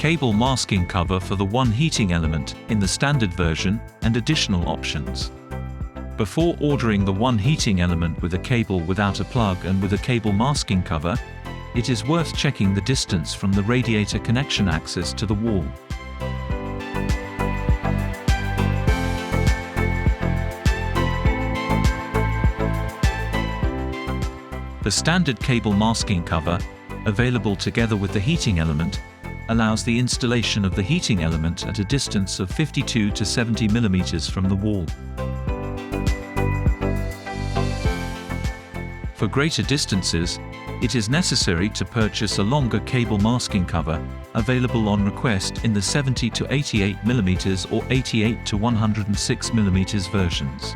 cable masking cover for the one heating element in the standard version, and additional options. Before ordering the one heating element with a cable without a plug and with a cable masking cover, it is worth checking the distance from the radiator connection axis to the wall. The standard cable masking cover, available together with the heating element, allows the installation of the heating element at a distance of 52 to 70 mm from the wall. For greater distances, it is necessary to purchase a longer cable masking cover, available on request in the 70 to 88 mm or 88 to 106 mm versions.